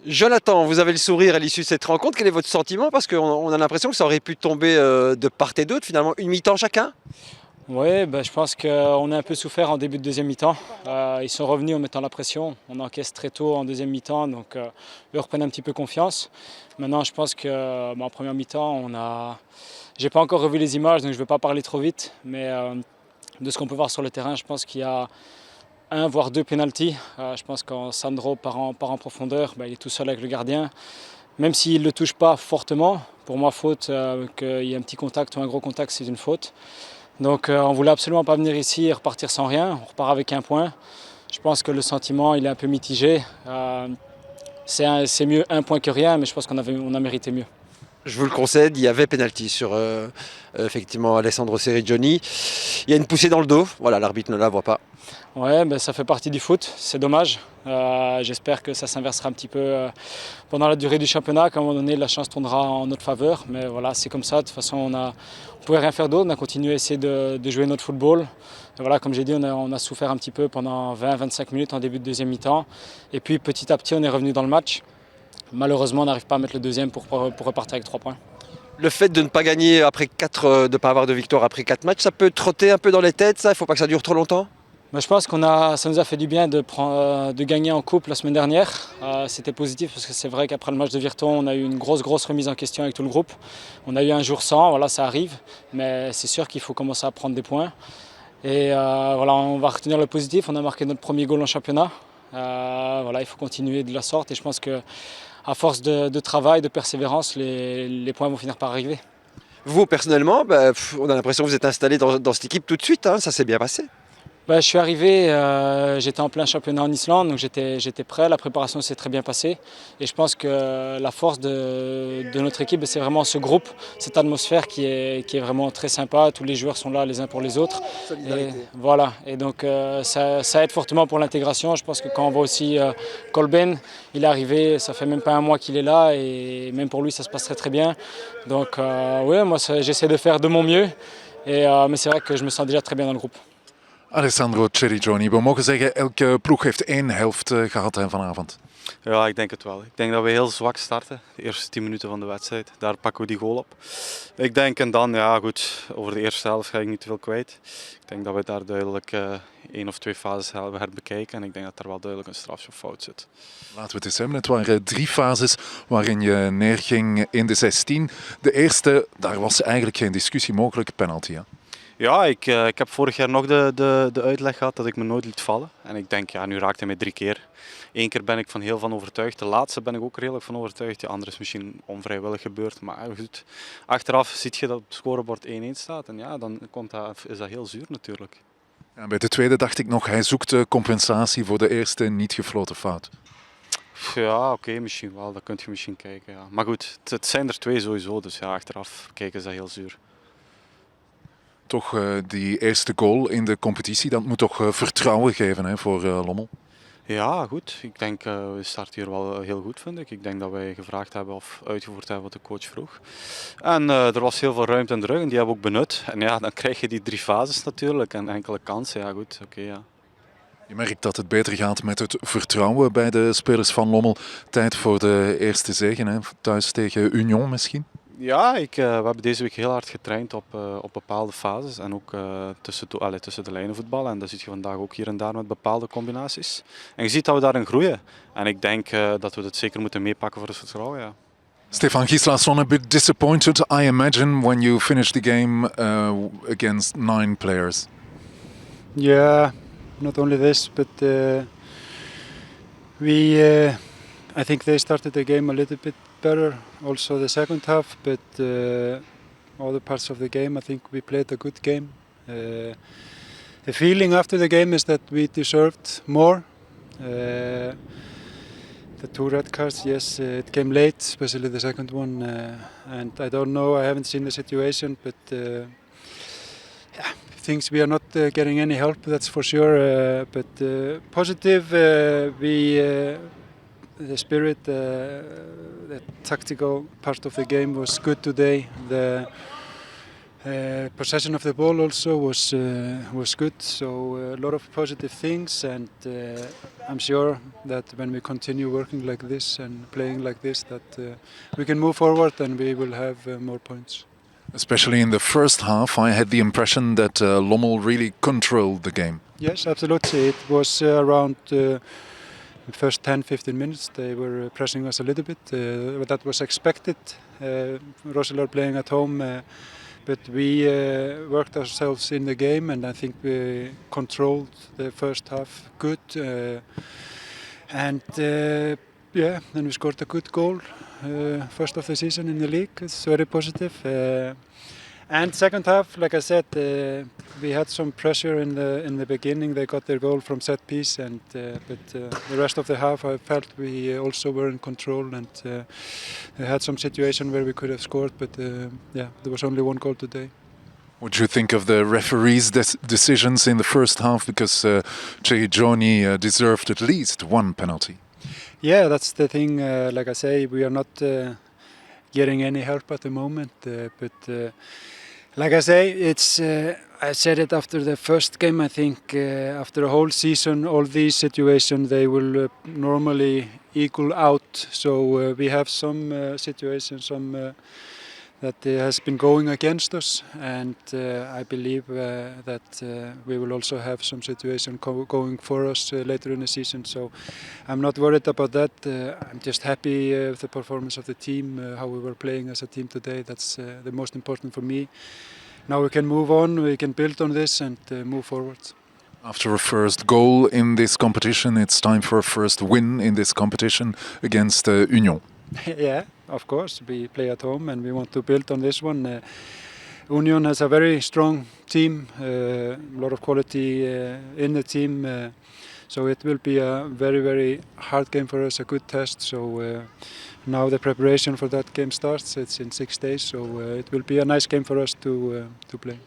Jonathan, vous avez le sourire à l'issue de cette rencontre. Quel est votre sentiment? Parce qu'on a l'impression que ça aurait pu tomber de part et d'autre, finalement, une mi-temps chacun. Oui, je pense qu'on a un peu souffert en début de deuxième mi-temps. Ils sont revenus en mettant la pression. On encaisse très tôt en deuxième mi-temps, donc eux reprennent un petit peu confiance. Maintenant, je pense qu'en première mi-temps, j'ai pas encore revu les images, donc je ne veux pas parler trop vite. Mais de ce qu'on peut voir sur le terrain, je pense qu'il y a un voire deux pénaltys. Je pense quand Sandro part en profondeur, il est tout seul avec le gardien. Même s'il ne le touche pas fortement, pour moi, faute, qu'il y ait un petit contact ou un gros contact, c'est une faute. Donc on ne voulait absolument pas venir ici et repartir sans rien. On repart avec un point. Je pense que le sentiment il est un peu mitigé. C'est mieux un point que rien, mais je pense qu'on a mérité mieux. Je vous le concède, il y avait pénalty sur effectivement Alessandro Serrigioni. Il y a une poussée dans le dos. Voilà, l'arbitre ne la voit pas. Ouais, ça fait partie du foot, c'est dommage. J'espère que ça s'inversera un petit peu pendant la durée du championnat, qu'à un moment donné la chance tournera en notre faveur. Mais voilà, c'est comme ça, de toute façon on ne pouvait rien faire d'autre, on a continué à essayer de jouer notre football. Et voilà, comme j'ai dit, on a souffert un petit peu pendant 20-25 minutes en début de deuxième mi-temps. Et puis petit à petit on est revenu dans le match. Malheureusement on n'arrive pas à mettre le deuxième pour repartir avec 3 points. Le fait de ne pas gagner après 4, de ne pas avoir de victoire après 4 matchs, ça peut trotter un peu dans les têtes, ça. Il ne faut pas que ça dure trop longtemps. Je pense ça nous a fait du bien de gagner en coupe la semaine dernière. C'était positif parce que c'est vrai qu'après le match de Virton, on a eu une grosse remise en question avec tout le groupe. On a eu un jour sans, voilà, ça arrive, mais c'est sûr qu'il faut commencer à prendre des points. Et voilà, on va retenir le positif. On a marqué notre premier goal en championnat. Voilà, il faut continuer de la sorte et je pense qu'à force de travail, de persévérance, les points vont finir par arriver. Vous, personnellement, on a l'impression que vous êtes installé dans cette équipe tout de suite, hein. Ça s'est bien passé. Je suis arrivé, j'étais en plein championnat en Islande, donc j'étais prêt, la préparation s'est très bien passée. Et je pense que la force de notre équipe, c'est vraiment ce groupe, cette atmosphère qui est vraiment très sympa. Tous les joueurs sont là les uns pour les autres. Et, voilà, et donc ça aide fortement pour l'intégration. Je pense que quand on voit aussi Kolben, il est arrivé, ça fait même pas un mois qu'il est là, et même pour lui ça se passe très bien. Donc oui, moi j'essaie de faire de mon mieux, mais c'est vrai que je me sens déjà très bien dans le groupe. Alessandro Cerrigioni, we mogen zeggen elke ploeg heeft één helft gehad vanavond. Ja, ik denk het wel. Ik denk dat we heel zwak starten, de eerste 10 minuten van de wedstrijd. Daar pakken we die goal op. Ik denk en dan, ja goed, over de eerste helft ga ik niet te veel kwijt. Ik denk dat we daar duidelijk 1 of 2 fases hebben herbekeken en ik denk dat er wel duidelijk een strafschopfout zit. Laten we het eens hebben. Het waren 3 fases waarin je neerging in de 16. De eerste, daar was eigenlijk geen discussie mogelijk, penalty. Ja? Ja, ik heb vorig jaar nog de uitleg gehad dat ik me nooit liet vallen. En ik denk, ja, nu raakt hij mij 3 keer. 1 keer ben ik van heel van overtuigd. De laatste ben ik ook redelijk van overtuigd. Die andere is misschien onvrijwillig gebeurd. Maar goed, achteraf zie je dat op het scorebord 1-1 staat. En ja, dan is dat heel zuur natuurlijk. Ja, bij de tweede dacht ik nog, hij zoekt compensatie voor de eerste niet gefloten fout. Ja, oké, misschien wel. Dat kun je misschien kijken. Ja. Maar goed, het zijn er 2 sowieso. Dus ja, achteraf kijken is dat heel zuur. Toch die eerste goal in de competitie, dat moet toch vertrouwen geven hè, voor Lommel? Ja, goed. Ik denk, we starten hier wel heel goed, vind ik. Ik denk dat wij gevraagd hebben of uitgevoerd hebben wat de coach vroeg. En er was heel veel ruimte in de rug en die hebben we ook benut. En ja, dan krijg je die 3 fases natuurlijk en enkele kansen. Ja, goed, oké, ja. Je merkt dat het beter gaat met het vertrouwen bij de spelers van Lommel. Tijd voor de eerste zege, hè? Thuis tegen Union misschien? Ja, we hebben deze week heel hard getraind op bepaalde fases en ook tussen de lijnen voetballen. En dat zie je vandaag ook hier en daar met bepaalde combinaties. En je ziet dat we daarin groeien. En ik denk dat we dat zeker moeten meepakken voor het vertrouwen. Ja. Stefan Gislason, a bit disappointed, I imagine, when you finished the game against 9 players. Yeah, not only this, but I think they started the game a little bit better, also the second half, but other parts of the game I think we played a good game. The feeling after the game is that we deserved more. The 2 red cards, yes, it came late, especially the second one, and I don't know, I haven't seen the situation, but yeah, things we are not getting any help, that's for sure, but positive, the spirit, the tactical part of the game was good today. Possession of the ball also was good, so a lot of positive things, and I'm sure that when we continue working like this and playing like this, that we can move forward and we will have more points. Especially in the first half, I had the impression that Lommel really controlled the game. Yes, absolutely. It was around the first 10-15 minutes. They were pressing us a little bit, but that was expected. Rosenborg playing at home. But we worked ourselves in the game, and I think we controlled the first half good. Then we scored a good goal, first of the season in the league. It's very positive. And second half, like I said, we had some pressure in the beginning. They got their goal from set piece, but the rest of the half, I felt we also were in control, and we had some situation where we could have scored, but there was only one goal today. What do you think of the referees' decisions in the first half? Because Cerijoni deserved at least one penalty. Yeah, that's the thing. Like I say, we are not getting any help at the moment, but. Like I say, it's. I said it after the first game. I think after a whole season, all these situations they will normally equal out. So we have some situations, that has been going against us, and I believe that we will also have some situation going for us later in the season. So I'm not worried about that. I'm just happy with the performance of the team, how we were playing as a team today. That's the most important for me. Now we can move on, we can build on this and move forward. After a first goal in this competition, it's time for a first win in this competition against Union. Yeah, of course. We play at home and we want to build on this one. Union has a very strong team, a lot of quality in the team. So it will be a very, very hard game for us, a good test. So now the preparation for that game starts. It's in 6 days, so it will be a nice game for us to play.